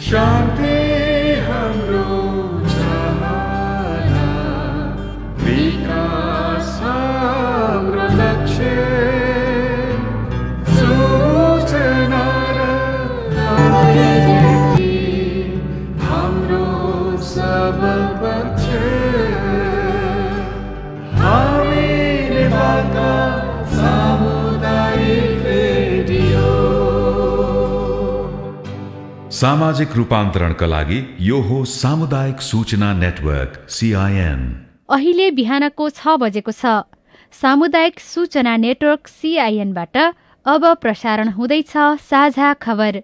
शान्ति हाम्रो चाहना, विकास हाम्रो लक्ष्य, सूचना र अभिव्यक्ति हाम्रो सबल पक्ष। हामी नेपालका सामुदायिक रेडियो। सामाजिक रूपान्तरणका लागि यो हो सामुदायिक सूचना नेटवर्क CIN। अहिले बिहानको 6 बजेको छ। सामुदायिक सूचना नेटवर्क CIN बाट अब प्रसारण हुँदैछ साझा खबर।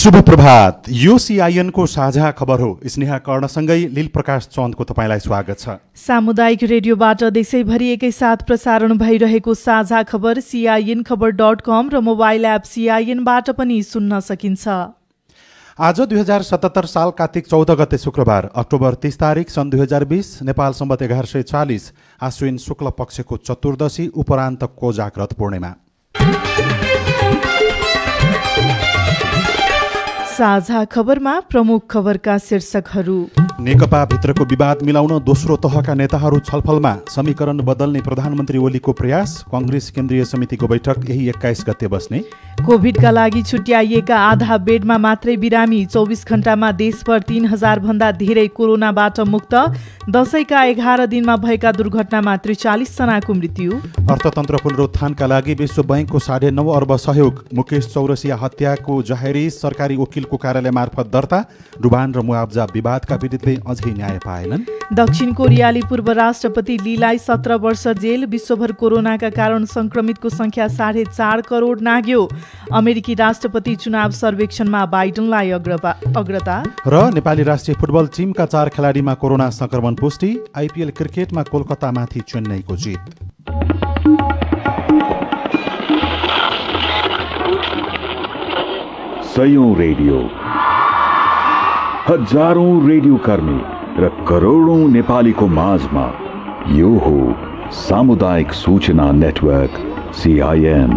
शुभ प्रभात। यो CIN को साझा खबर हो। स्नेहा कर्णसँगै लील प्रकाश चन्दको तपाईलाई स्वागत छ। सामुदायिक रेडियोबाट देशैभरि एकैसाथ प्रसारण भइरहेको साझा खबर CINखबर.com र मोबाइल एप CINबाट पनि सुन्न सकिन्छ। आज 2077 साल कार्तिक 14 गते शुक्रबार, अक्टोबर 30 तारिक सन् 2020, नेपाल सम्वत 1140, आश्विन शुक्ल पक्षको चतुर्दशी उपरान्त कोजाक रथ पूर्णिमा। साझा खबरमा प्रमुख खबरका शीर्षकहरू। नेकपा भित्रको विवाद मिलाउन दोस्रो तहका नेताहरू छलफलमा, समीकरण बदल्ने प्रधानमन्त्री ओलीको प्रयास। कांग्रेस केन्द्रीय समितिको बैठक यही 21 गते बस्ने। कोभिडका लागि छुट्याइएका आधा बेडमा मात्रै बिरामी, 24 घण्टामा देशभर 3000 भन्दा धेरै कोरोनाबाट मुक्त। दशैंका 11 दिनमा भएका दुर्घटनामा 43 जनाको मृत्यु। अर्थतन्त्र पुनरुत्थानका लागि विश्व बैंकको 9.5 अर्ब सहयोग। मुकेश चौरसिया हत्याको जाहेरी सरकारी वकिलको कार्यालय मार्फत दर्ता। डुबान र मुआब्जा विवादका पीडितले अझै न्याय पाएनन्। दक्षिण कोरियाली पूर्व राष्ट्रपति लीलाई 17 वर्ष जेल। विश्वभर कोरोनाका कारण संक्रमितको संख्या 4.5 करोड नाग्यो। अमेरिकी राष्ट्रपति चुनाव सर्वेक्षणमा बाइडनलाई अग्रता। र नेपाली राष्ट्रिय फुटबल टिमका 4 खेलाडीमा कोरोना संक्रमण पुष्टि। आइपिएल क्रिकेटमा कोलकातामाथि चेन्नईको जित। सयौं रेडियो, हजारौं रेडियो कर्मी र करोडौं नेपालीको माझमा यो हो सामुदायिक सूचना नेटवर्क CIN।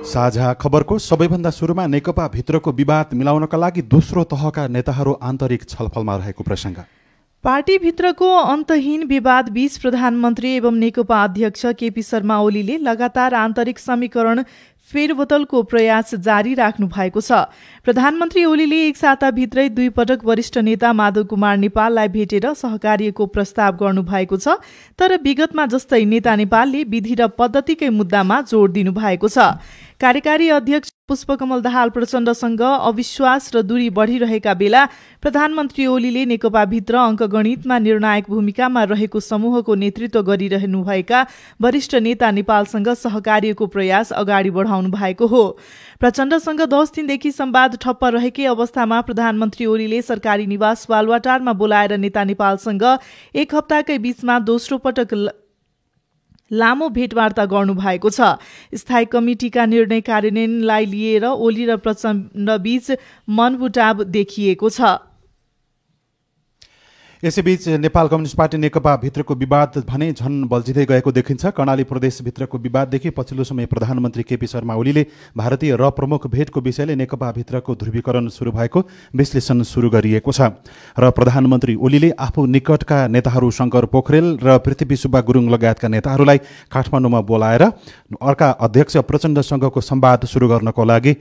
साझा खबरको सबैभन्दा सुरुमा नेकपा भित्रको विवाद मिलाउनका लागि दोस्रो तहका नेताहरू आन्तरिक छलफलमा रहेको प्रसङ्ग। पार्टीभित्रको अन्तहीन विवाद बीच प्रधानमन्त्री एवं नेकपा अध्यक्ष केपी शर्मा ओलीले लगातार आन्तरिक समीकरण फेरबदलको प्रयास जारी राख्नु भएको छ। प्रधानमन्त्री ओलीले एक साताभित्रै 2 पटक वरिष्ठ नेता माधव कुमार नेपाललाई भेटेर सहकार्यको प्रस्ताव गर्नु भएको छ। तर विगतमा जस्तै नेता नेपालले विधि र पद्धतिकै मुद्दामा जोड दिनु भएको छ। कार्यकारी अध्यक्ष पुष्पकमल दाहाल प्रचण्डसँग अविश्वास र दूरी बढिरहेका बेला प्रधानमन्त्री ओलीले नेकपाभित्र अङ्कगणितमा निर्णायक भूमिकामा रहेको समूहको नेतृत्व गरिरहनुभएका वरिष्ठ नेता नेपालसँग सहकार्यको प्रयास अगाडि बढाउनु भएको हो। प्रचण्डसँग 10 दिनदेखि संवाद ठप्प रहेकै अवस्थामा प्रधानमन्त्री ओलीले सरकारी निवास बालुवाटारमा बोलाएर नेता नेपालसँग 1 हप्ताकै बीचमा दोस्रो पटक लामो भेटवार्ता गर्नु भएको छ। स्थायी कमिटिका निर्णय कार्यान्वयनलाई लिएर ओली र प्रचण्डबीच मनमुटाव देखिएको छ। यसैबीच नेपाल कम्युनिस्ट पार्टी नेकपा भित्रको विवाद भने झन बल्झिँदै गएको देखिन्छ। कर्णाली प्रदेशभित्रको विवाददेखि पछिल्लो समय प्रधानमन्त्री केपी शर्मा ओलीले भारतीय र प्रमुख भेटको विषयले नेकपा भित्रको ध्रुवीकरण सुरु भएको विश्लेषण सुरु गरिएको छ। र प्रधानमन्त्री ओलीले आफू निकटका नेताहरू शङ्कर पोखरेल र पृथ्वी सुब्बा गुरुङ लगायतका नेताहरूलाई काठमाडौँमा बोलाएर अर्का अध्यक्ष प्रचण्डसँगको संवाद सुरु गर्नको लागि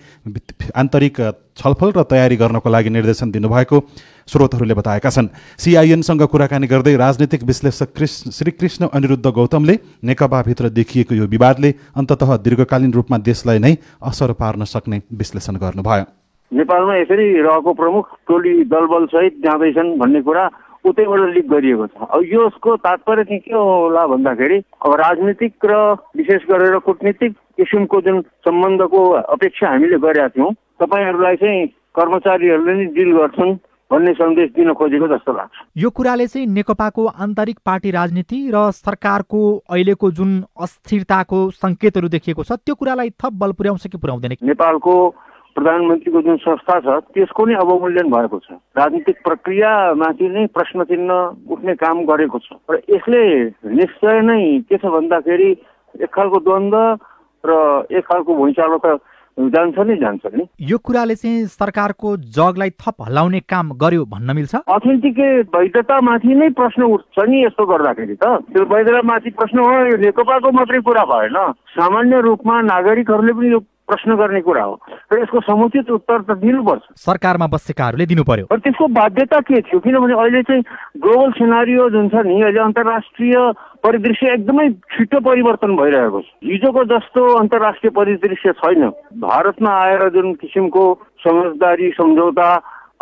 आन्तरिक छलफल र तयारी गर्नको लागि निर्देशन दिनुभएको स्रोतहरूले बताएका छन्। CINसँग कुराकानी गर्दै राजनीतिक विश्लेषक श्रीकृष्ण अनिरुद्ध गौतमले नेकपाभित्र देखिएको यो विवादले अन्ततः दीर्घकालीन रूपमा देशलाई नै असर पार्न सक्ने विश्लेषण गर्नुभयो। नेपालमा यसरी रहेको प्रमुख टोली दलबल सहित जाँदैछन् भन्ने कुरा उतैबाट लिक गरिएको छ। अब यसको तात्पर्य चाहिँ के होला भन्दाखेरि अब राजनीतिक र विशेष गरेर कूटनीतिक किसिमको जुन सम्बन्धको अपेक्षा हामीले गरेका थियौँ, तपाईँहरूलाई चाहिँ कर्मचारीहरूले नै डिल गर्छन् भन्ने सन्देश दिन खोजेको जस्तो लाग्छ। यो कुराले चाहिँ नेकपाको आन्तरिक पार्टी राजनीति र सरकारको अहिलेको जुन अस्थिरताको सङ्केतहरू देखिएको छ त्यो कुरालाई थप बल पुर्याउँछ कि पुर्याउँदैन? नेपालको प्रधानमन्त्रीको जुन संस्था छ त्यसको नै अवमूल्यन भएको छ। राजनीतिक प्रक्रियामाथि नै प्रश्न चिन्ह उठ्ने काम गरेको छ र यसले निश्चय नै के छ भन्दाखेरि एक खालको द्वन्द्व र एक खालको भुइँचालो त जान्छ नि। यो कुराले चाहिँ सरकारको जगलाई थप हल्लाउने काम गर्यो भन्न मिल्छ? अथेन्टिकेट वैधतामाथि नै प्रश्न उठ्छ नि यस्तो गर्दाखेरि त। त्यो वैधतामाथि प्रश्न हो, यो नेकपाको मात्रै कुरा भएन, सामान्य रूपमा नागरिकहरूले पनि यो प्रश्न गर्ने कुरा हो र यसको समुचित उत्तर त दिनुपर्छ। सरकारमा बसेकाहरूले दिनु पर्यो। र त्यसको बाध्यता के थियो? किनभने अहिले चाहिँ ग्लोबल सिनारियो जुन छ नि, अहिले अन्तर्राष्ट्रिय परिदृश्य एकदमै छिटो परिवर्तन भइरहेको छ। हिजोको जस्तो अन्तर्राष्ट्रिय परिदृश्य छैन। भारतमा आएर जुन किसिमको समझदारी सम्झौता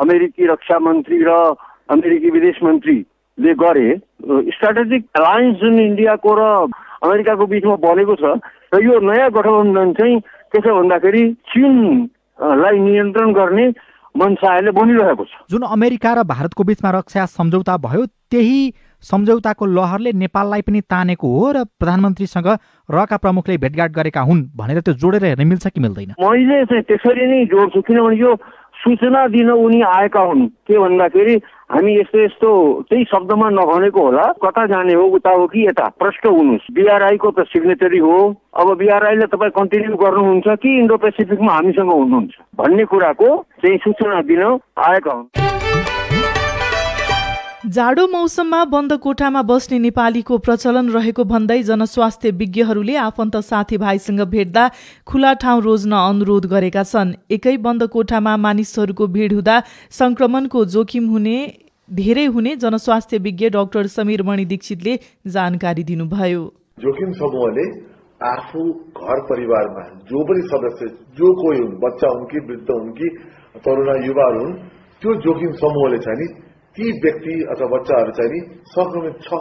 अमेरिकी रक्षा मन्त्री र अमेरिकी विदेश मन्त्रीले गरे, स्ट्राटेजिक एलायन्स जुन इन्डियाको र अमेरिकाको बिचमा बनेको छ र यो नयाँ गठबन्धन चाहिँ के छ भन्दाखेरि चीनलाई नियन्त्रण गर्ने मनसायले बनिरहेको छ। जुन अमेरिका र भारतको बिचमा रक्षा सम्झौता भयो त्यही सम्झौताको लहरले नेपाललाई पनि तानेको हो र प्रधानमन्त्रीसँग रका प्रमुखले भेटघाट गरेका हुन् भनेर त्यो जोडेर हेर्न मिल्छ कि मिल्दैन? मैले चाहिँ त्यसरी नै जोड्छु, किनभने यो सूचना दिन उनी आएका हुन्। के भन्दाखेरि हामी यस्तो यस्तो त्यही शब्दमा नभनेको होला, कता जाने हो, उता हो कि यता, प्रष्ट हुनुहोस्। BRI को त सिग्नेटरी हो, अब BRI ले तपाईँ कन्टिन्यू गर्नुहुन्छ कि इन्डो पेसिफिकमा हामीसँग हुनुहुन्छ भन्ने कुराको चाहिँ सूचना दिन आएका हुन्। जाडो मौसममा बन्द कोठामा बस्ने नेपालीको प्रचलन रहेको भन्दै जनस्वास्थ्य विज्ञहरूले आफन्त साथीभाइसँग भेट्दा खुला ठाउँ रोज्न अनुरोध गरेका छन्। एकै बन्द कोठामा मानिसहरूको भिड हुँदा संक्रमणको जोखिम धेरै हुने जनस्वास्थ्य विज्ञ डाक्टर समीर मणि दीक्षितले जानकारी दिनुभयो। जोखिम समूहले आफू घर परिवारमा जो पनि सदस्य, जो कोही हुन्, बच्चा हुन् कि वृद्ध हुन् कि तरुण युवाहरू हुन्, त्यो जोखिम समूहले चाहिँ नि ती व्यक्ति अथवा बच्चाहरू चाहिँ नि संक्रमित छ,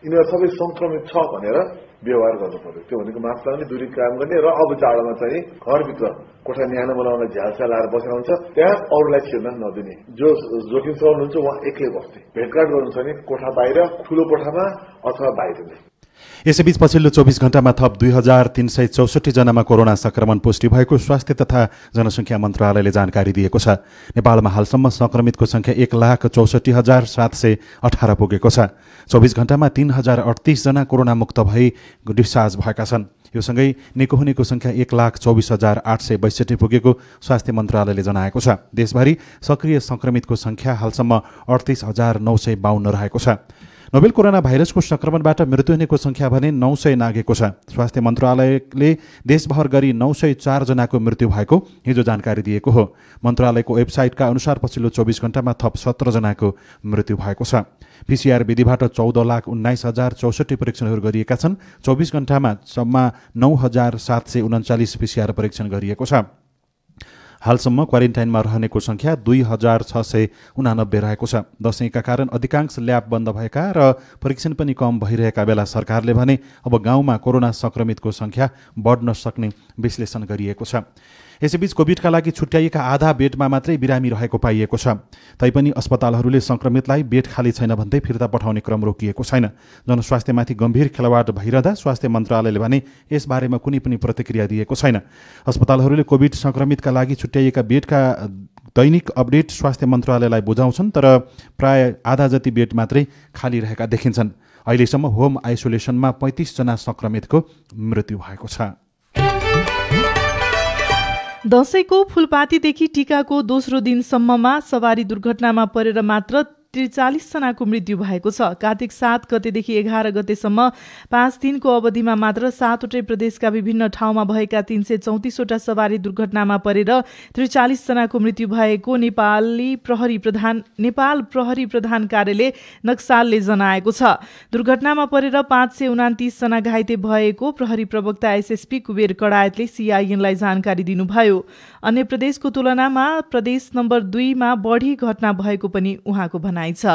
यिनीहरू सबै संक्रमित छ भनेर व्यवहार गर्नु पर्यो। त्यो भनेको मास्क लगाउने, दूरी कायम गर्ने र अब जाडोमा चाहिँ घरभित्र कोठा न्यानो बनाउन झ्यालसा लाएर बसेर हुन्छ, त्यहाँ अरूलाई छिर्न नदिने। जो जोखिम समूह हुनुहुन्छ उहाँ एक्लै बस्ने, भेटघाट गर्नु छ भने कोठा बाहिर, ठूलो कोठामा अथवा बाहिर नै। यसैबीच पछिल्लो 24 घण्टामा थप 2364 जनामा कोरोना संक्रमण पुष्टि भएको स्वास्थ्य तथा जनसङ्ख्या मन्त्रालयले जानकारी दिएको छ। नेपालमा हालसम्म संक्रमितको संख्या 1,64,718 पुगेको छ। 24 घण्टामा 3038 जना कोरोना मुक्त भई डिस्चार्ज भएका छन्। यो सँगै निको हुनेको संख्या 1,24,862 पुगेको स्वास्थ्य मन्त्रालयले जनाएको छ। देशभरि सक्रिय संक्रमितको संख्या हालसम्म 38,952 रहेको छ। नोभेल कोरोना भाइरसको संक्रमणबाट मृत्यु हुनेको संख्या भने 900 नागेको छ। स्वास्थ्य मन्त्रालयले देशभर गरी 904 जनाको मृत्यु भएको हिजो जानकारी दिएको हो। मन्त्रालयको वेबसाइटका अनुसार पछिल्लो 24 घण्टामा थप 17 जनाको मृत्यु भएको छ। PCR विधिबाट 14,19,064 परीक्षणहरू गरिएका छन्। 24 घण्टामा जम्मा 9,739 PCR परीक्षण गरिएको छ। हालसम्म क्वारेन्टाइनमा रहनेको संख्या 2,689 रहेको छ। दशैंका कारण अधिकांश ल्याब बन्द भएका र परीक्षण पनि कम भइरहेका बेला सरकारले भने अब गाउँमा कोरोना संक्रमितको संख्या बढ्न सक्ने विश्लेषण गरिएको छ। यसैबीच कोभिडका लागि छुट्याइएका आधा बेडमा मात्रै बिरामी रहेको पाइएको छ। तैपनि अस्पतालहरूले संक्रमितलाई बेड खाली छैन भन्दै फिर्ता पठाउने क्रम रोकिएको छैन। जनस्वास्थ्यमाथि गम्भीर खेलवाड भइरहँदा स्वास्थ्य मन्त्रालयले भने यसबारेमा कुनै पनि प्रतिक्रिया दिएको छैन। अस्पतालहरूले कोभिड संक्रमितका लागि छुट्याइएका बेडका दैनिक अपडेट स्वास्थ्य मन्त्रालयलाई बुझाउँछन्, तर प्राय आधा जति बेड मात्रै खाली रहेका देखिन्छन्। अहिलेसम्म होम आइसोलेसनमा 35 जना संक्रमितको मृत्यु भएको छ। दशैंको फूलपातीदेखि टीकाको दोस्रो दिनसम्ममा सवारी दुर्घटनामा परेर मात्र 43 जनाको मृत्यु भएको छ। कार्तिक 7 गतेदेखि 11 गतेसम्म 5 दिनको अवधिमा मात्र 7वटै प्रदेशका विभिन्न ठाउँमा भएका 334 वटा सवारी दुर्घटनामा परेर 43 जनाको मृत्यु भएको नेपाल प्रहरी प्रधान कार्यालय नक्सालले जनाएको छ। दुर्घटनामा परेर 529 जना घाइते भएको प्रहरी प्रवक्ता SSP कुबेर कडायतले CIN-लाई जानकारी दिनुभयो। अन्य प्रदेशको तुलनामा प्रदेश नम्बर 2 मा बढी घटना भएको पनि उहाँको भनाइ छ।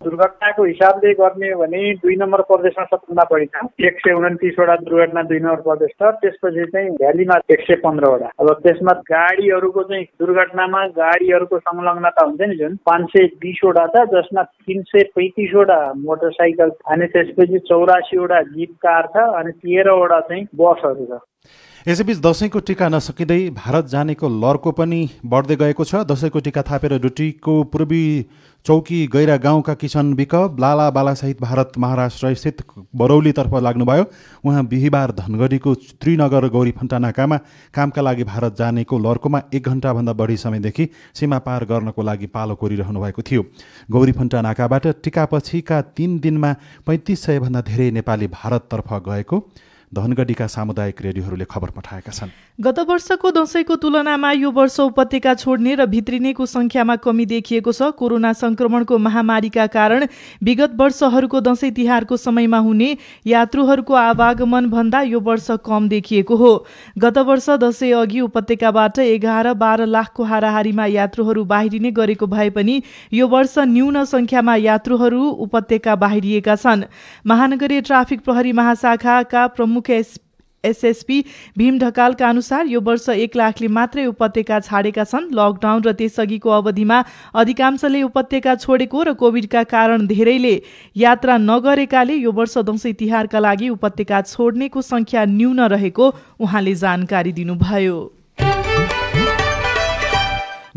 दुर्घटनाको हिसाबले गर्ने हो भने 2 नम्बर प्रदेशमा सबभन्दा बढी छ, 129 वटा दुर्घटना 2 नम्बर प्रदेश छ। त्यसपछि चाहिँ भ्यालीमा 115 वटा। अब त्यसमा गाडीहरूको चाहिँ दुर्घटनामा गाडीहरूको संलग्नता हुन्छ नि जुन 520 वटा छ, जसमा 335 वटा मोटरसाइकल अनि त्यसपछि 84 वटा जीप कार छ अनि 13 वटा चाहिँ बसहरू छ। यसैबीच दशैंको टीका नसकिँदै भारत जानेको लहरको पनि बढ्दै गएको छ। दशैंको टीका थापेर डुटीको पूर्वी चौकी गैरा गाउँका किशन विक लाला बालासहित भारत महाराष्ट्र स्थित बरौलीतर्फ लाग्नुभयो। उहाँ बिहिबार धनगढीको त्रिनगर गौरीफन्टा नाकामा कामका लागि भारत जानेको लहरकोमा 1 घण्टाभन्दा बढी समयदेखि सीमा पार गर्नको लागि पालो कोरिरहनु भएको थियो। गौरीफन्टा नाकाबाट टीकापछिका 3 दिनमा 3500 भन्दा धेरै नेपाली भारततर्फ गएको धनगढीका सामुदायिक रेडियोहरूले खबर पठाएका छन्। गत वर्षको दशैंको तुलनामा यो वर्ष उपत्यका छोड्ने र भित्रिनेको संख्यामा कमी देखिएको छ। कोरोना संक्रमणको महामारीका कारण विगत वर्षहरूको दशैं तिहारको समयमा हुने यात्रुहरूको आवागमन भन्दा यो वर्ष कम देखिएको हो। गत वर्ष दशैं अघि उपत्यकाबाट 11-12 लाखको हाराहारीमा यात्रुहरू बाहिरिने गरेको भए पनि यो वर्ष न्यून संख्यामा यात्रुहरू उपत्यका बाहिरिएका छन्। महानगरीय ट्राफिक प्रहरी महाशाखाका प्रमुख एसएसपी भीम ढकालका अनुसार यो वर्ष 1 लाखले मात्रै उपत्यका छाडेका छन्। लकडाउन र त्यसअघिको अवधिमा अधिकांशले उपत्यका छोडेको र कोभिडका कारण धेरैले यात्रा नगरेकाले यो वर्ष दशैं तिहारका लागि उपत्यका छोड्नेको संख्या न्यून रहेको उहाँले जानकारी दिनुभयो।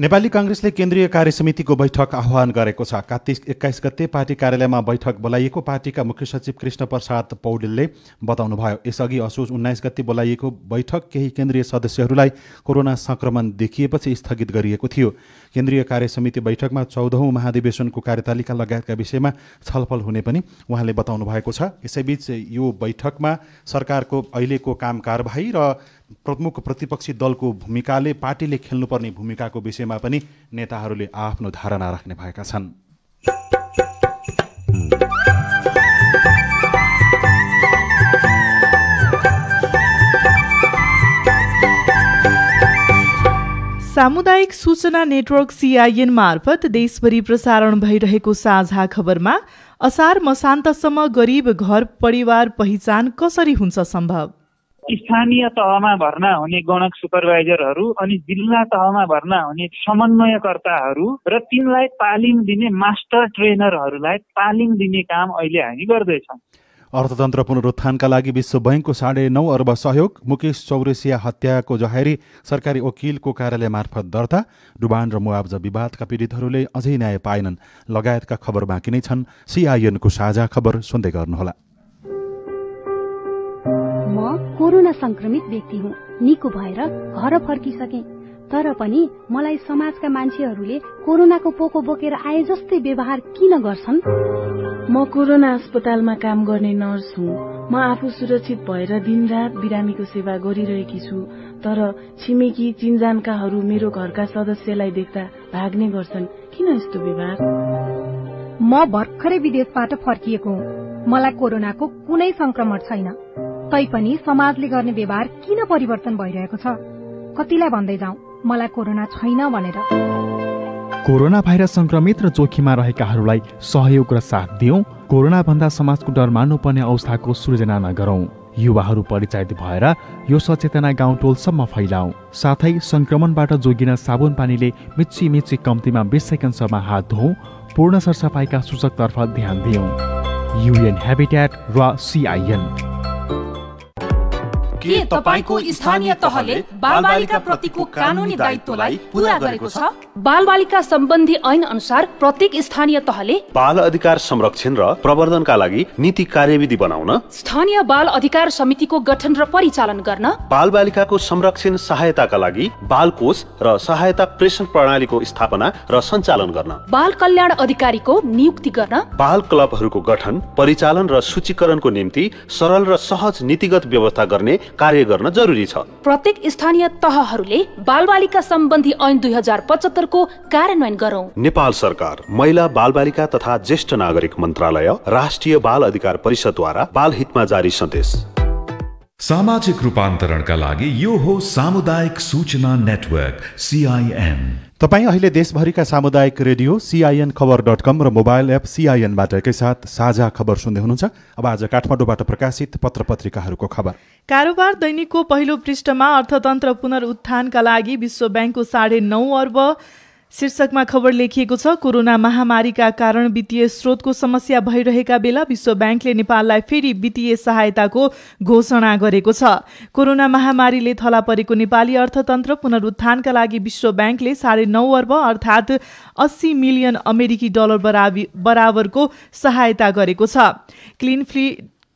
नेपाली कांग्रेसले केन्द्रीय कार्यसमितिको बैठक आह्वान गरेको छ। कार्तिक 21 गते पार्टी कार्यालयमा बैठक बोलाइएको पार्टीका मुख्य सचिव कृष्ण प्रसाद पौडेलले बताउनुभयो। यसअघि असोज 19 गते बोलाइएको बैठक केही केन्द्रीय सदस्यहरूलाई कोरोना संक्रमण देखिएपछि स्थगित गरिएको थियो। केन्द्रीय कार्यसमिति बैठकमा 14औं महाधिवेशनको कार्यतालिका लगायतका विषयमा छलफल हुने पनि उहाँले बताउनु भएको छ। यसैबीच यो बैठकमा सरकारको अहिलेको काम कारबाही र प्रमुख प्रतिपक्षी दलको भूमिकाले पार्टीले खेल्नुपर्ने भूमिकाको विषयमा पनि नेताहरूले आफ्नो धारणा राख्ने भएका छन्। सामुदायिक सूचना नेटवर्क CIN मार्फत देशभरि प्रसारण भइरहेको साझा खबरमा असार मसान्तसम्म गरीब घर परिवार पहिचान कसरी हुन्छ सम्भव? स्थानीय तहमा भर्ना हुने गणक सुपरभाइजरहरू अनि जिल्ला तहमा भर्ना हुने समन्वयकर्ताहरू र तिनलाई तालिम दिने मास्टर ट्रेनरहरूलाई तालिम दिने काम अहिले हामी गर्दैछौँ। अर्थतन्त्र पुनरुत्थानका लागि विश्व बैंकको 9.5 अर्ब सहयोग। मुकेश चौरसिया हत्याको जहेरी सरकारी वकिलको कार्यालय मार्फत दर्ता। डुबान र मुआवजा विवादका पीडितहरूले अझै न्याय पाएनन् लगायतका खबर बाँकी नै छन्। CIN को साझा खबर सुन्दै गर्नुहोला। म कोरोना संक्रमित व्यक्ति हुँ। निको भएर घर फर्किसके, तर पनि मलाई समाजका मान्छेहरूले कोरोनाको पोको बोकेर आए जस्तै व्यवहार किन गर्छन्? म कोरोना अस्पतालमा काम गर्ने नर्स हुँ। म आफू सुरक्षित भएर दिनरात बिरामीको सेवा गरिरहेकी छु, तर छिमेकी चिनजानकाहरू मेरो घरका सदस्यलाई देख्दा भाग्ने गर्छन्। किन यस्तो व्यवहार? म भर्खरै विदेशबाट फर्किएको हुँ। मलाई कोरोनाको कुनै संक्रमण छैन, तैपनि समाजले गर्ने व्यवहार किन परिवर्तन भइरहेको छ? कतिलाई भन्दै जाउँ मलाई कोरोना छैन भनेर? कोरोना भाइरस संक्रमित र जोखिममा रहेकाहरूलाई सहयोग र साथ दियौं। कोरोना भन्दा समाजको डर मान्नुपर्ने अवस्थाको सृजना नगरौं। युवाहरू परिचालित भएर यो सचेतना गाउँ टोलसम्म फैलाऊ। साथै संक्रमणबाट जोगिन साबुन पानीले मिच्ची मिच्ची कम्तीमा 20 सेकेन्डसम्म हात धोऊ। पूर्ण सरसफाइका सूचकतर्फ ध्यान दियौं। UN Habitat र CIN। के तपाईको स्थानीय तहले बालबालिका प्रतिको कानूनी दायित्वलाई पूरा गरेको छ? बालबालिका सम्बन्धी ऐन अनुसार प्रत्येक स्थानीय तहले बाल अधिकार संरक्षण र प्रवर्धनका लागि नीति कार्यविधि बनाउन, स्थानीय बाल अधिकार समितिको गठन र परिचालन गर्न, बालबालिकाको संरक्षण सहायताका लागि बाल कोष र सहायता प्रेषण प्रणालीको स्थापना र सञ्चालन गर्न, बाल कल्याण अधिकारीको नियुक्ति गर्न, बाल क्लबहरूको गठन, परिचालन र सूचीकरणको निम्ति सरल र सहज नीतिगत व्यवस्था गर्ने कार्य गर्न जरुरी छ। प्रत्येक स्थानीय तहहरूले बालबालिका सम्बन्धी ऐन 2075 को कार्यान्वयन गरौं। नेपाल सरकार, महिला बालबालिका तथा ज्येष्ठ नागरिक मन्त्रालय, राष्ट्रिय बाल अधिकार परिषदद्वारा बाल हितमा जारी सन्देश। सामाजिक रूपान्तरणका लागि यो हो सामुदायिक सूचना नेटवर्क CIN। तपाईँ अहिले देशभरिका सामुदायिक रेडियो CINखबर.com र मोबाइल एप CINबाट एकैसाथ साझा खबर सुन्दै हुनुहुन्छ। अब आज काठमाडौँबाट प्रकाशित पत्र पत्रिकाहरूको खबर। कारोबार दैनिकको पहिलो पृष्ठमा अर्थतन्त्र पुनरुत्थानका लागि विश्व ब्याङ्कको 9.5 अर्ब शीर्षकमा खबर लेखिएको छ। कोरोना महामारीका कारण वित्तीय स्रोतको समस्या भइरहेका बेला विश्व ब्याङ्कले नेपाललाई फेरि वित्तीय सहायताको घोषणा गरेको छ। कोरोना महामारीले थला परेको नेपाली अर्थतन्त्र पुनरुत्थानका लागि विश्व ब्याङ्कले 9.5 अर्ब अर्थात् 80 मिलियन अमेरिकी डलर बराबरको सहायता गरेको छ।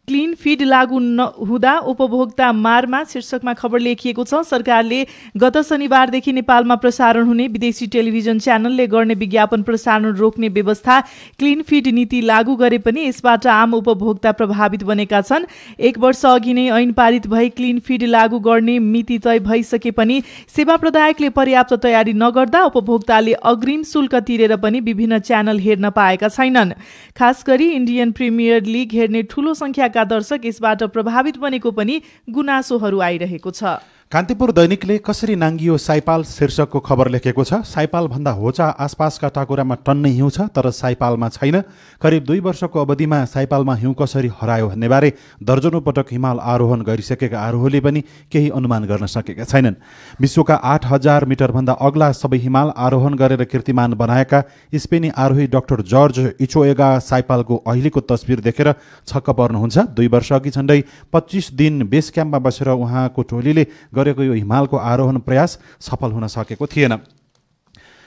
क्लिन फिड लागू नहुँदा उपभोक्ता मारमा शीर्षकमा खबर लेखिएको छ। सरकारले गत शनिबारदेखि नेपालमा प्रसारण हुने विदेशी टेलिभिजन च्यानलले गर्ने विज्ञापन प्रसारण रोक्ने व्यवस्था क्लिन फिड नीति लागू गरे पनि यसबाट आम उपभोक्ता प्रभावित बनेका छन्। 1 वर्ष अघि नै ऐन पारित भई क्लिन फिड लागू गर्ने मिति तय भइसके पनि सेवा प्रदायकले पर्याप्त तयारी नगर्दा उपभोक्ताले अग्रिम शुल्क तिरेर पनि विभिन्न च्यानल हेर्न पाएका छैनन्। खास गरी इन्डियन प्रिमियर लिग हेर्ने ठूलो संख्या दर्शक यसबाट प्रभावित बनेको पनि गुनासोहरू आइरहेको छ। कान्तिपुर दैनिकले कसरी नाङ्गियो साइपाल शीर्षकको खबर लेखेको छ। साइपाल भन्दा होचा आसपासका टाकुरामा टन्नै हिउँ छ तर साइपालमा छैन। करिब 2 वर्षको अवधिमा साइपालमा हिउँ कसरी हरायो भन्नेबारे दर्जनौं पटक हिमाल आरोहण गरिसकेका आरोहले पनि केही अनुमान गर्न सकेका छैनन्। विश्वका 8000 मिटरभन्दा अग्ला सबै हिमाल आरोहण गरेर कीर्तिमान बनाएका स्पेनी आरोही डाक्टर जर्ज इचोएगा साइपालको अहिलेको तस्बिर देखेर छक्क पर्नुहुन्छ। 2 वर्ष अघि झण्डै 25 दिन बेस क्याम्पमा बसेर उहाँको टोलीले गरेको यो हिमालको आरोहण प्रयास सफल हुन सकेको थिएन।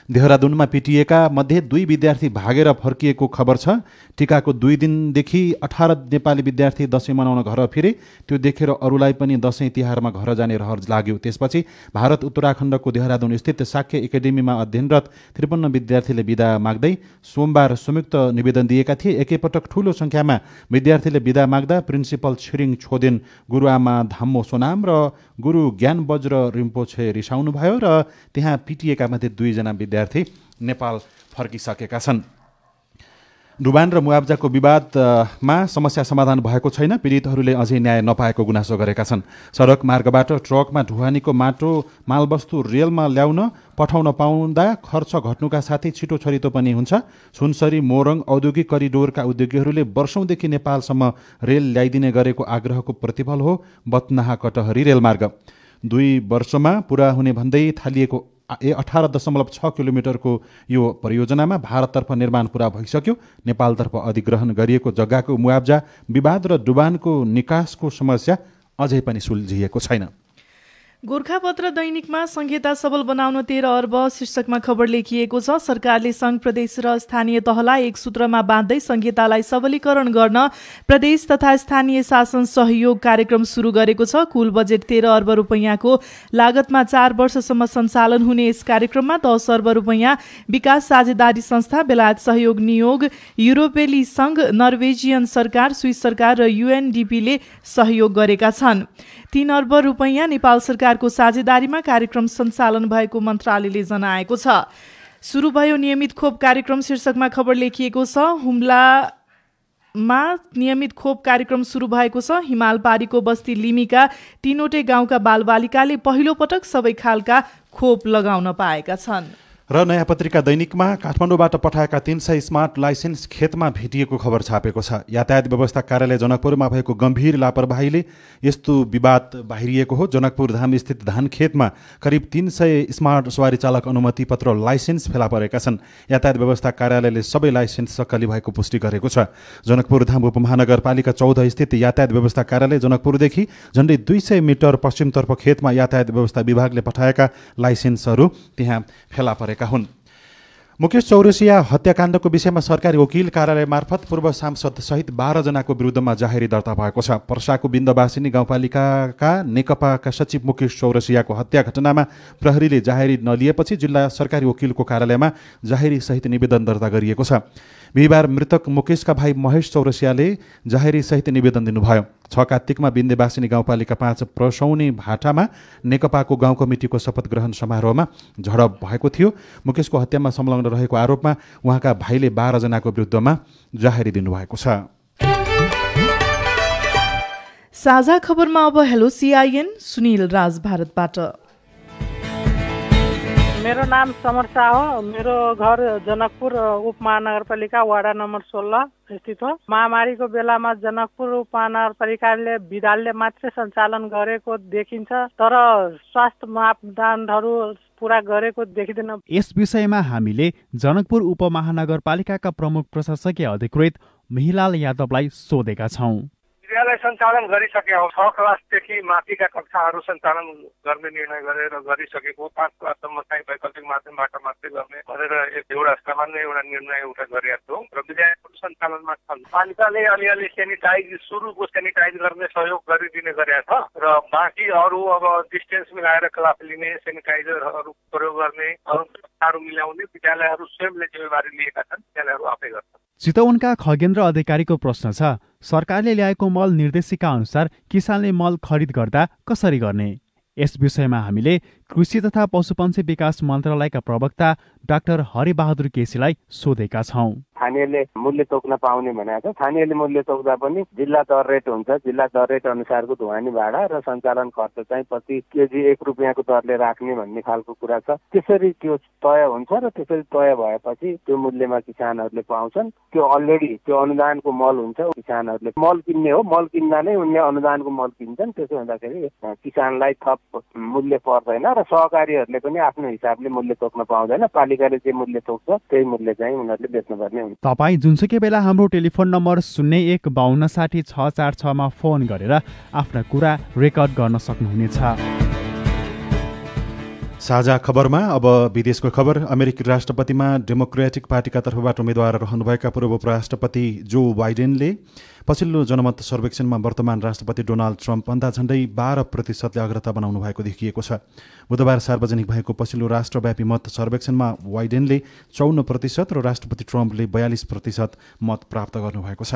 देहरादूनमा पिटिएका मध्ये 2 विद्यार्थी भागेर फर्किएको खबर छ। टिकाको 2 दिनदेखि 18 नेपाली विद्यार्थी दशैं मनाउन घर फिरे। त्यो देखेर अरूलाई पनि दशैं तिहारमा घर जाने रहर लाग्यो। त्यसपछि भारत उत्तराखण्डको देहरादून स्थित साक्य एकाडेमीमा अध्ययनरत 53 विद्यार्थीले बिदा माग्दै सोमबार संयुक्त निवेदन दिएका थिए। एकैपटक ठूलो संख्यामा विद्यार्थीले बिदा माग्दा प्रिन्सिपल छिरिङ छोदेन, गुरुआमा धाम्मो सोनाम र गुरु ज्ञान वज्र रिम्पोछे रिसाउनुभयो र त्यहाँ पिटिएका मध्ये 2 जना विद्यार्थी नेपाल फर्किसकेका छन्। डुबान र मुआब्जाको विवादमा समस्या समाधान भएको छैन। पीडितहरूले अझै न्याय नपाएको गुनासो गरेका छन्। सडक मार्गबाट ट्रकमा ढुवानीको माटो मालवस्तु रेलमा ल्याउन पठाउन पाउँदा खर्च घट्नुका साथै छिटो छरितो पनि हुन्छ। सुनसरी मोरङ औद्योगिक करिडोरका उद्योगीहरूले वर्षौंदेखि नेपालसम्म रेल ल्याइदिने गरेको आग्रहको प्रतिफल हो बत्नाहा कटहरी रेलमार्ग। 2 वर्षमा पूरा हुने भन्दै थालिएको 18.6 किलोमिटरको यो परियोजनामा भारततर्फ निर्माण पूरा भइसक्यो। नेपालतर्फ अधिग्रहण गरिएको जग्गाको मुआब्जा विवाद र डुबानको निकासको समस्या अझै पनि सुल्झिएको छैन। गोरखापत्र दैनिकमा संहिता सबल बनाउन 13 अर्ब शीर्षकमा खबर लेखिएको छ। सरकारले संघ प्रदेश र स्थानीय तहलाई एक सूत्रमा बाँध्दै संहितालाई सबलीकरण गर्न प्रदेश तथा स्थानीय शासन सहयोग कार्यक्रम सुरु गरेको छ। कुल बजेट 13 अर्ब रुपैयाँको लागतमा 4 वर्षसम्म सञ्चालन हुने यस कार्यक्रममा 10 अर्ब रुपैयाँ विकास साझेदारी संस्था, बेलायत सहयोग नियोग, युरोपेली संघ, नर्वेजियन सरकार, स्विस सरकार र UNDP-ले सहयोग गरेका छन्। 3 अर्ब रुपैयाँ नेपाल सरकारको साझेदारीमा कार्यक्रम सञ्चालन भएको मन्त्रालयले जनाएको छ। सुरु भयो नियमित खोप कार्यक्रम शीर्षकमा खबर लेखिएको छ। हुम्लामा नियमित खोप कार्यक्रम सुरु भएको छ। हिमालपारीको बस्ती लिमीका 3वटै गाउँका बालबालिकाले पहिलो पटक सबै खालका खोप लगाउन पाएका छन्। र नयाँ पत्रिका दैनिकमा काठमाडौँबाट पठाएका 300 स्मार्ट लाइसेन्स खेतमा भेटिएको खबर छापेको छ। यातायात व्यवस्था कार्यालय जनकपुरमा भएको गम्भीर लापरवाहीले यस्तो विवाद बाहिरिएको हो। जनकपुर धाम स्थित धान खेतमा करिब 300 स्मार्ट सवारी चालक अनुमति पत्र लाइसेन्स फेला परेका छन्। यातायात व्यवस्था कार्यालयले सबै लाइसेन्स सक्कली भएको पुष्टि गरेको छ। जनकपुर धाम उपमहानगरपालिका 14 स्थित यातायात व्यवस्था कार्यालय जनकपुरदेखि झण्डै 200 मिटर पश्चिमतर्फ खेतमा यातायात व्यवस्था विभागले पठाएका लाइसेन्सहरू त्यहाँ फेला परेका हुन्। मुकेश चौरसिया हत्याकाण्डको विषयमा सरकारी वकिल कार्यालय मार्फत पूर्व सांसद सहित 12 जनाको विरुद्धमा जाहेरी दर्ता भएको छ। पर्साको बिन्दवासिनी गाउँपालिकाका नेकपाका सचिव मुकेश चौरसियाको हत्या घटनामा प्रहरीले जाहेरी नलिएपछि जिल्ला सरकारी वकिलको कार्यालयमा जाहेरी सहित निवेदन दर्ता गरिएको छ। बिहिबार मृतक मुकेशका भाइ महेश चौरसियाले जाहेरी सहित निवेदन दिनुभयो। 6 कार्तिकमा बिन्देवासिनी गाउँपालिका 5 प्रसौनी भाटामा नेकपाको गाउँ कमिटीको शपथ ग्रहण समारोहमा झडप भएको थियो। मुकेशको हत्यामा संलग्न रहेको आरोपमा उहाँका भाइले 12 जनाको विरुद्धमा जाहेरी दिनुभएको छ। साझा खबरमा अब हेलो सीआईएन सुनिल राज भारतबाट। मेरो नाम समर शाह हो। मेरो घर जनकपुर उपमहानगरपालिका वडा नम्बर 16 स्थित हो। महामारीको बेलामा जनकपुर उपमहानगरपालिकाले विद्यालय मात्रै सञ्चालन गरेको देखिन्छ, तर स्वास्थ्य मापदण्डहरू पूरा गरेको देखिँदैन। यस विषयमा हामीले जनकपुर उपमहानगरपालिकाका प्रमुख प्रशासकीय अधिकृत मिहिलाल यादवलाई सोधेका छौं। विद्यालय सञ्चालन गरिसकेका हौ। 6 क्लासदेखि माथिका कक्षाहरू सञ्चालन गर्ने निर्णय गरेर गरिसकेको। 5 क्लाससम्म चाहिँ वैकल्पिक माध्यमबाट मात्रै गर्ने भनेर एउटा सामान्य निर्णय एउटा गरेका छौँ र विद्यालयहरू सञ्चालनमा छन्। पालिकाले अलिअलि सुरुको सेनिटाइज गर्ने सहयोग गरिदिने गरेका छ र बाँकी अरू अब डिस्टेन्स मिलाएर क्लास लिने, सेनिटाइजरहरू प्रयोग गर्ने, अरू मिलाउने विद्यालयहरू स्वयंले जिम्मेवारी लिएका छन्। विद्यालयहरू आफै गर्छन्। चितवनका खगेन्द्र अधिकारीको प्रश्न छ, सरकारले ल्याएको मल निर्देशिका अनुसार किसानले मल खरिद गर्दा कसरी गर्ने? यस विषयमा हामीले कृषि तथा पशुपन्छी विकास मन्त्रालयका प्रवक्ता डाक्टर हरिबहादुर केसीलाई सोधेका छौं। स्थानीयले मूल्य तोक्न पाउने भनेको छ। स्थानीयले मूल्य तोक्दा पनि जिल्ला दर रेट हुन्छ। जिल्ला दर रेट अनुसारको ढुवानी भाडा र सञ्चालन खर्च चाहिँ प्रति केजी 1 रुपियाँको दरले राख्ने भन्ने खालको कुरा छ। त्यसरी त्यो तय हुन्छ र त्यसरी तय भएपछि त्यो मूल्यमा किसानहरूले पाउँछन्। त्यो अलरेडी त्यो अनुदानको मल हुन्छ। किसानहरूले मल किन्ने हो, मल किन्दा नै उनले अनुदानको मल किन्छन्। त्यसो हुँदाखेरि किसानलाई थप मूल्य पर्दैन र सहकारीहरूले पनि आफ्नो हिसाबले मूल्य तोक्न पाउँदैन। पालिकाले जे मूल्य तोक्छ त्यही मूल्य चाहिँ उनीहरूले बेच्नुपर्ने हुन्छ। तपाईँ जुनसुकै बेला हाम्रो टेलिफोन नम्बर 0152600646 मा फोन गरेर आफ्ना कुरा रेकर्ड गर्न सक्नुहुनेछ। साझा खबरमा अब विदेशको खबर। अमेरिकी राष्ट्रपतिमा डेमोक्रेटिक पार्टीका तर्फबाट उम्मेद्वार रहनुभएका पूर्व उपराष्ट्रपति जो बाइडेनले पछिल्लो जनमत सर्वेक्षणमा वर्तमान राष्ट्रपति डोनाल्ड ट्रम्पभन्दा झण्डै 12% अग्रता बनाउनु भएको देखिएको छ। बुधबार सार्वजनिक भएको पछिल्लो राष्ट्रव्यापी मत सर्वेक्षणमा बाइडेनले 54% र राष्ट्रपति ट्रम्पले 42% मत प्राप्त गर्नुभएको छ।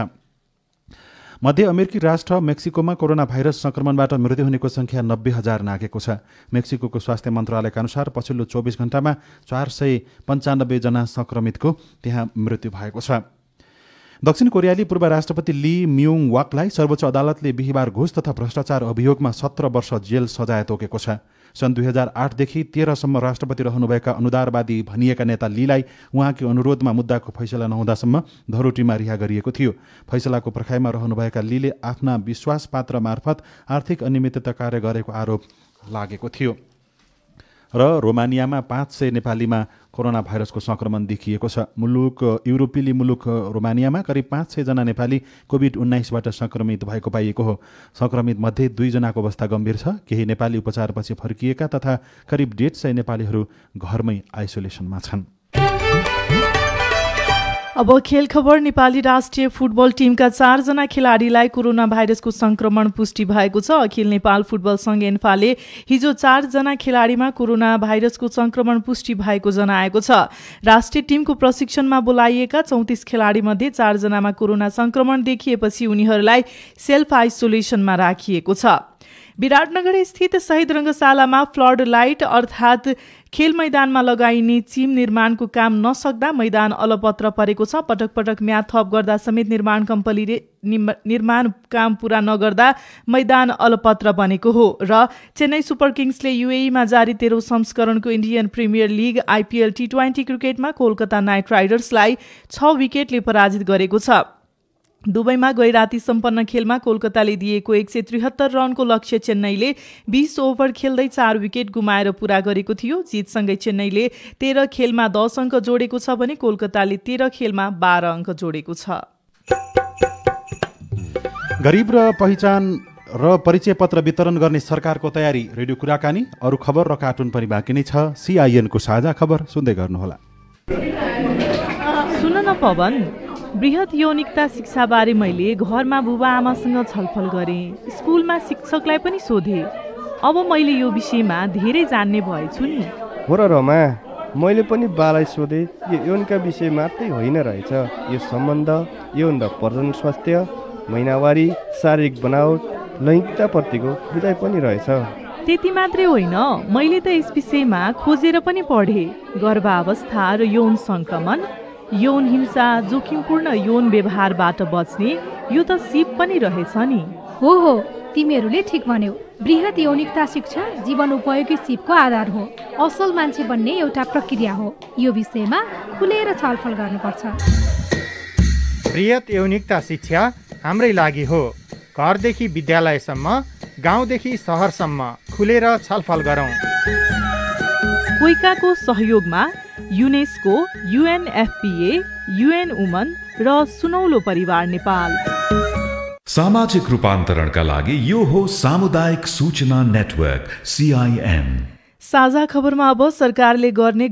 मध्य अमेरिकी राष्ट्र मेक्सिकोमा कोरोना भाइरस संक्रमणबाट मृत्यु हुनेको संख्या 90,000 नाघेको छ। मेक्सिकोको स्वास्थ्य मन्त्रालयका अनुसार पछिल्लो 24 घण्टामा 495 जना संक्रमितको त्यहाँ मृत्यु भएको छ। दक्षिण कोरियाली पूर्व राष्ट्रपति ली म्युङ वाकलाई सर्वोच्च अदालतले बिहिबार घुस तथा भ्रष्टाचार अभियोगमा 17 वर्ष जेल सजाय तोकेको छ। सन् 2008 देखि 13 सम्म राष्ट्रपति रहनुभएका अनुदारवादी भनिएका नेता लीलाई उहाँको अनुरोधमा मुद्दाको फैसला नहुँदासम्म धरोटीमा रिहा गरिएको थियो। फैसलाको पर्खाइमा रहनुभएका लीले आफ्ना विश्वासपात्र मार्फत आर्थिक अनियमितता कार्य गरेको आरोप लागेको थियो। र रोमानियामा 500 नेपालीमा कोरोना भाइरसको संक्रमण देखिएको छ। युरोपेली मुलुक रोमानियामा करिब 500 जना नेपाली कोभिड-19बाट संक्रमित भएको पाइएको हो। संक्रमित मध्ये 2 जनाको अवस्था गम्भीर छ। केही नेपाली उपचारपछि फर्किएका तथा करिब 150 नेपालीहरू घरमै आइसोलेसनमा छन्। अब खेल खबर। नेपाली राष्ट्रिय फुटबल टिमका 4 जना खेलाडीलाई कोरोना भाइरसको संक्रमण पुष्टि भएको छ। अखिल नेपाल फुटबल संघ एन्फाले हिजो 4 जना खेलाडीमा कोरोना भाइरसको संक्रमण पुष्टि भएको जनाएको छ। राष्ट्रिय टिमको प्रशिक्षणमा बोलाइएका 34 खेलाडी मध्ये 4 जनामा कोरोना संक्रमण देखिएपछि उनीहरूलाई सेल्फ आइसोलेसनमा राखिएको छ। विराटनगर स्थित शहीद रंगशालामा फ्लड लाइट अर्थात् खेल मैदानमा लगाइने चिम निर्माणको काम नसक्दा मैदान अलपत्र परेको छ। पटक पटक म्याद थप गर्दा समेत निर्माण कम्पनीले निर्माण काम पूरा नगर्दा मैदान अलपत्र बनेको हो। र चेन्नई सुपर किङ्सले युएईमा जारी 13औं संस्करणको इन्डियन प्रिमियर लिग आइपीएल टी20 क्रिकेटमा कोलकाता नाइट राइडर्सलाई 6 विकेटले पराजित गरेको छ। दुबईमा गई राति सम्पन्न खेलमा कोलकाताले दिएको 173 रनको लक्ष्य चेन्नईले 20 ओभर खेल्दै 4 विकेट गुमाएर पूरा गरेको थियो। जितसँगै चेन्नईले 13 खेलमा 10 अङ्क जोडेको छ भने कोलकाताले 13 खेलमा 12 अङ्क जोडेको छ। गरीब र पहिचान र परिचय पत्र वितरण गर्ने सरकारको तयारी। रेडियो कुराकानी, अरू खबर र कार्टुन पनि बाँकी नै छ। सीआईएनको साझा खबर सुन्दै गर्नुहोला। सुन न पवन, बृहत यौनिकता शिक्षाबारे मैले घरमा बुबा आमासँग छलफल गरेँ। स्कुलमा शिक्षकलाई पनि सोधेँ। अब मैले यो विषयमा धेरै जान्ने भएछु नि। हो र रमा, मैले पनि बालाई सोधेँ। यो यौनका विषय मात्रै होइन रहेछ। यो सम्बन्ध, यौन र प्रजनन स्वास्थ्य, महिनावारी, शारीरिक बनावट, लैङ्गिकताप्रतिको बुझाइ पनि रहेछ। त्यति मात्रै होइन, मैले त यस विषयमा खोजेर पनि पढेँ। गर्भावस्था र यौन संक्रमण, यौन हिंसा, जोखिमपूर्ण यौन व्यवहारबाट बच्ने, यो त सिप पनि रहेछ नि। हो, तिमीहरूले ठिक भन्यौ। बृहत यौनिकता शिक्षा जीवन उपयोगी सिपको आधार हो। असल मान्छे बन्ने एउटा प्रक्रिया हो। यो विषयमा खुलेर छलफल गर्नुपर्छ। बृहत यौनिकता शिक्षा हाम्रै लागि हो। घरदेखि विद्यालयसम्म, गाउँदेखि सहरसम्म खुलेर छलफल गरौँ। कोइकाको सहयोगमा युनेस्को, UNFPA, UN वुमन र सुनौलो परिवार नेपाल। सामाजिक रूपान्तरणका लागि यो हो सामुदायिक सूचना नेटवर्क CIN। साझा खबरमा अब सरकारले गर्ने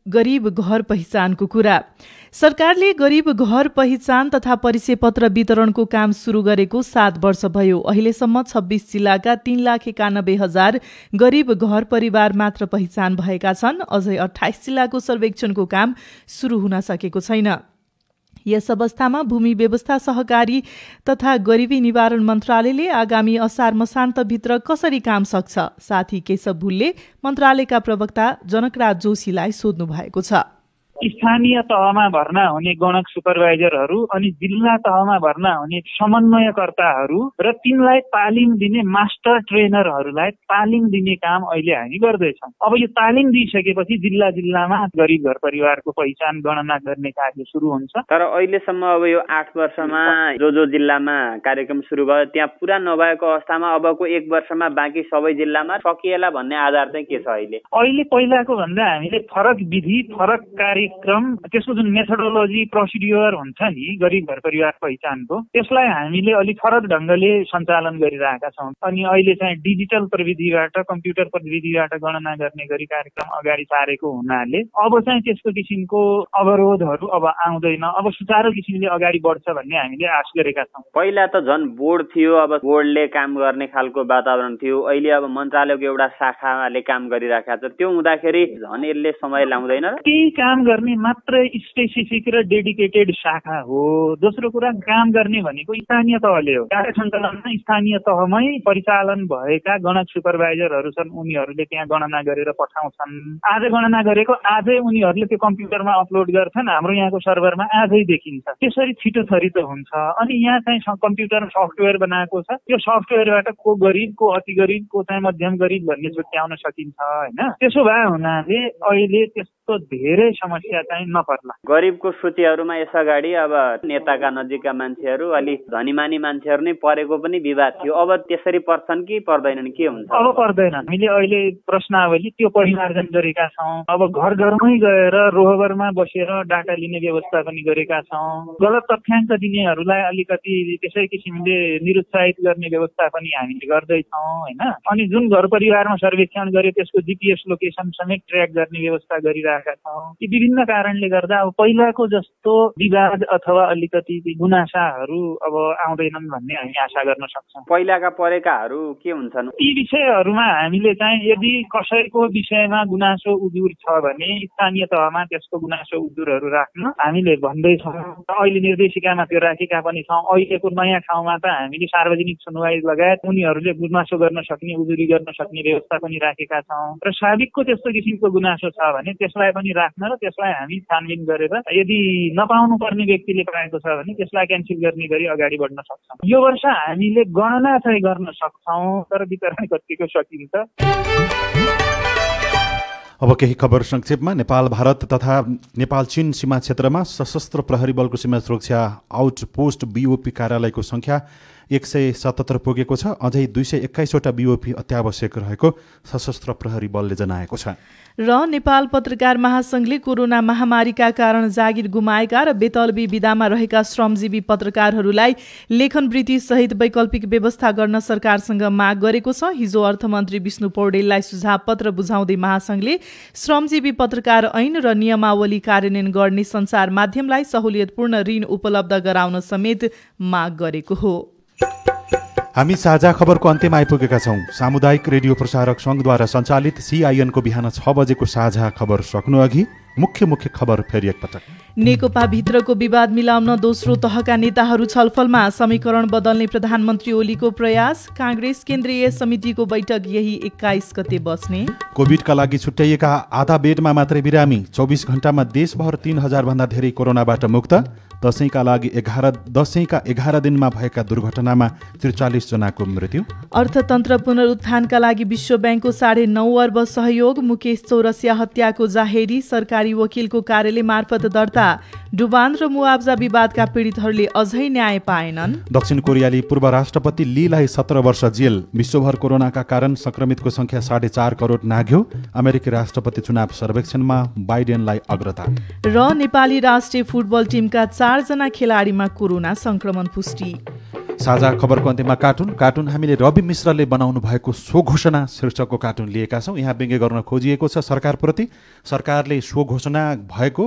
गरीब घर पहिचानको कुरा। सरकारले गरीब घर पहिचान तथा परिचय पत्र वितरणको काम सुरु गरेको 7 वर्ष भयो। अहिलेसम्म 26 जिल्लाका 3,91,000 गरीब घर परिवार मात्र पहिचान भएका छन्। अझै 28 जिल्लाको सर्वेक्षणको काम सुरु हुन सकेको छैन। यस अवस्थामा भूमि व्यवस्था, सहकारी तथा गरिबी निवारण मन्त्रालयले आगामी असार मसान्तभित्र कसरी काम सक्छ? साथी केशव भुलले मन्त्रालयका प्रवक्ता जनकराज जोशीलाई सोध्नु भएको छ। स्थानीय तहमा भर्ना हुने गणक सुपरभाइजरहरू अनि जिल्ला तहमा भर्ना हुने समन्वयकर्ताहरू र तिनलाई तालिम दिने मास्टर ट्रेनरहरूलाई तालिम दिने काम अहिले हामी गर्दैछौँ। अब यो तालिम दिइसकेपछि जिल्ला जिल्लामा गरीब घर परिवारको पहिचान गणना गर्ने कार्य सुरु हुन्छ। तर अहिलेसम्म अब यो 8 वर्षमा जो जिल्लामा कार्यक्रम सुरु भयो त्यहाँ पुरा नभएको अवस्थामा अबको 1 वर्षमा बाँकी सबै जिल्लामा सकिएला भन्ने आधार चाहिँ के छ? अहिले पहिलाको भन्दा हामीले फरक विधि, फरक कार्यक्रम, त्यसको जुन मेथोडोलोजी, प्रोसिड्युर हुन्छ नि गरीब घर परिवार पहिचानको, त्यसलाई हामीले अलिक फरक ढङ्गले सञ्चालन गरिरहेका छौँ। अनि अहिले चाहिँ डिजिटल प्रविधिबाट, कम्प्युटर प्रविधिबाट गणना गर्ने गरी कार्यक्रम अगाडि सारेको हुनाले अब चाहिँ त्यस्तो किसिमको अवरोधहरू अब आउँदैन। अब सुचारू किसिमले अगाडि बढ्छ भन्ने हामीले आश गरेका छौँ। पहिला त झन् बोर्ड थियो, अब बोर्डले काम गर्ने खालको वातावरण थियो। अहिले अब मन्त्रालयको एउटा शाखाले काम गरिरहेका छ। त्यो हुँदाखेरि झन् यसले समय लाउँदैन। केही काम गर्ने मात्र स्पेसिफिक र डेडिकेटेड शाखा हो। दोस्रो कुरा, काम गर्ने भनेको स्थानीय तहले हो। कार्य सञ्चालनमा स्थानीय तहमै परिचालन भएका गणक सुपरभाइजरहरू छन्, उनीहरूले त्यहाँ गणना गरेर पठाउँछन्। आज गणना गरेको आजै उनीहरूले त्यो कम्प्युटरमा अपलोड गर्छन्, हाम्रो यहाँको सर्भरमा आजै देखिन्छ। त्यसरी छिटो छरितो हुन्छ। अनि यहाँ चाहिँ कम्प्युटर सफ्टवेयर बनाएको छ, त्यो सफ्टवेयरबाट को गरिब, को अति गरिब, को चाहिँ मध्यम गरिब भन्ने छुट्याउन सकिन्छ होइन। त्यसो भए हुनाले अहिले त्यस्तो धेरै समस्या चाहिँ नपर्ला। गरिबको सूचीहरूमा यसअगाडि अब नेताका नजिकका मान्छेहरू, अलि धनीमानी मान्छेहरू नै परेको पनि विवाद थियो। अब त्यसरी पर्छन् कि पर्दैनन्, के हुन्छ? अब पर्दैनन्। हामीले अहिले प्रश्नावली त्यो परिमार्जन गरेका छौँ। अब घर घरमै गएर रोहबरमा बसेर डाटा लिने व्यवस्था पनि गरेका छौँ। गलत तथ्याङ्क दिनेहरूलाई अलिकति त्यसै किसिमले निरुत्साहित गर्ने व्यवस्था पनि हामीले गर्दैछौँ होइन। अनि जुन घर परिवारमा सर्वेक्षण गरे त्यसको GPS लोकेसन समेत ट्र्याक गर्ने व्यवस्था गरिरहेका छौँ। यी विभिन्न कारणले गर्दा अब पहिलाको जस्तो विवाद अथवा अलिकति गुनासाहरू अब आउँदैनन् भन्ने हामी आशा गर्न सक्छौँ। पहिलाका परेकाहरू के हुन्छन्? यी विषयहरूमा हामीले चाहिँ यदि कसैको विषयमा गुनासो उजुर छ भने स्थानीय तहमा त्यसको गुनासो उजुरहरू राख्न हामीले भन्दैछौँ। अहिले निर्देशिकामा त्यो राखेका पनि छौँ। अहिलेको नयाँ ठाउँमा त हामीले सार्वजनिक सुनवाई लगायत उनीहरूले गुनासो गर्न सक्ने, उजुरी गर्न सक्ने व्यवस्था पनि राखेका छौँ। र साबिकको त्यस्तो किसिमको गुनासो छ भने त्यसलाई पनि राख्न र त्यसलाई हामी छानबिन गरेर यदि नपाउनु पर्ने व्यक्तिले पाएको छ भने त्यसलाई क्यान्सल गर्ने गरी अगाडि बढ्न सक्छौँ। यो वर्ष हामीले गणना चाहिँ गर्न सक्छौँ, तर वितरण कतिको सकिन्छ। अब केही खबर संक्षेपमा। नेपाल भारत तथा नेपाल चीन सीमा क्षेत्रमा सशस्त्र प्रहरी बलको सीमा सुरक्षा आउटपोस्ट BOP कार्यालयको संख्या 177 पुगेको छ। अझै 221वटा BOP अत्यावश्यक रहेको सशस्त्र प्रहरी बलले जनाएको छ। र नेपाल पत्रकार महासंघले कोरोना महामारीका कारण जागिर गुमाएका र बेतलबी विदामा रहेका श्रमजीवी पत्रकारहरूलाई लेखनवृत्ति सहित वैकल्पिक व्यवस्था गर्न सरकारसँग माग गरेको छ। हिजो अर्थमन्त्री विष्णु पौडेललाई सुझाव पत्र बुझाउँदै महासंघले श्रमजीवी पत्रकार ऐन र नियमावली कार्यान्वयन गर्ने सञ्चार माध्यमलाई सहुलियतपूर्ण ऋण उपलब्ध गराउन समेत माग गरेको हो। हामी साझा खबरको अन्त्यमा आइपुगेका छौँ। सामुदायिक रेडियो प्रसारक सङ्घद्वारा सञ्चालित CIN को बिहान 6 बजेको साझा खबर सक्नु अघि मुख्य खबर फेरि एकपटक। नेकपा भित्रको विवाद मिलाउन दोस्रो तहका नेताहरू छलफलमा। समीकरण बदल्ने प्रधानमन्त्री ओलीको प्रयास। कांग्रेस केन्द्रीय समितिको बैठक यही 21 गते बस्ने। कोभिडका लागि छुट्याइएका आधा बेडमा मात्रै बिरामी। 24 घण्टामा देशभर 3000 भन्दा धेरै कोरोनाबाट मुक्त। दशैंका 11 दिनमा भएका दुर्घटनामा 43 जनाको मृत्यु। अर्थतन्त्र पुनरुत्थानका लागि विश्व ब्याङ्कको 9.5 अर्ब सहयोग। मुकेश चौरसिया हत्याको जाहेरी सरकारी वकिलको कार्यालय मार्फत दर्ता। डुबान र मुआब्जा विवादका पीडितहरूले अझै न्याय पाएनन्। दक्षिण कोरियाली पूर्व राष्ट्रपति लीलाई 17 वर्ष जेल। विश्वभर कोरोनाका कारण संक्रमितको संख्या 4.5 करोड नाघ्यो। अमेरिकी राष्ट्रपति चुनाव सर्वेक्षणमा बाइडेनलाई अग्रता। र नेपाली राष्ट्रिय फुटबल टिमका 4 जना खेलाडीमा कोरोना संक्रमण पुष्टि। साझा खबरको अन्त्यमा कार्टुन हामीले रवि मिश्रले बनाउनु भएको सो घोषणा शीर्षकको कार्टुन लिएका छौँ। यहाँ व्यङ्ग्य गर्न खोजिएको छ सरकारप्रति। सरकारले सो घोषणा भएको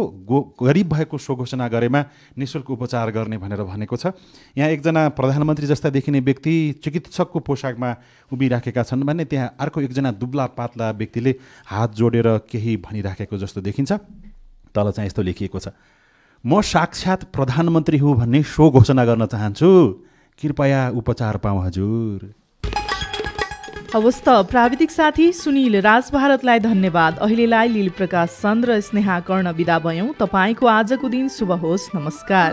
गरिब भएको सो घोषणा गरेमा निःशुल्क उपचार गर्ने भनेर भनेको छ। यहाँ एकजना प्रधानमन्त्री जस्ता देखिने व्यक्ति चिकित्सकको पोसाकमा उभिराखेका छन् भने त्यहाँ अर्को एकजना दुब्ला पातला व्यक्तिले हात जोडेर केही भनिराखेको जस्तो देखिन्छ। तल चाहिँ यस्तो लेखिएको छ, म साक्षात् प्रधानमन्त्री हुँ भन्ने सो घोषणा गर्न चाहन्छु, कृपया उपचार पाऊँ हजुर। हवस् त प्राविधिक साथी सुनिल राज भारतलाई धन्यवाद। अहिलेलाई लील प्रकाश चन्द र स्नेहा कर्ण बिदा भयौँ। तपाईँको आजको दिन शुभ होस्। नमस्कार।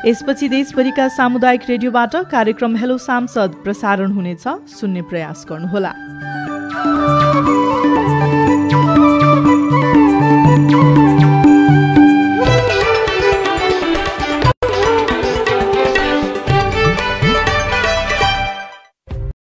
यसपछि देशभरिका सामुदायिक रेडियोबाट कार्यक्रम हेलो सांसद प्रसारण हुनेछ। सुन्ने प्रयास गर्नुहोला।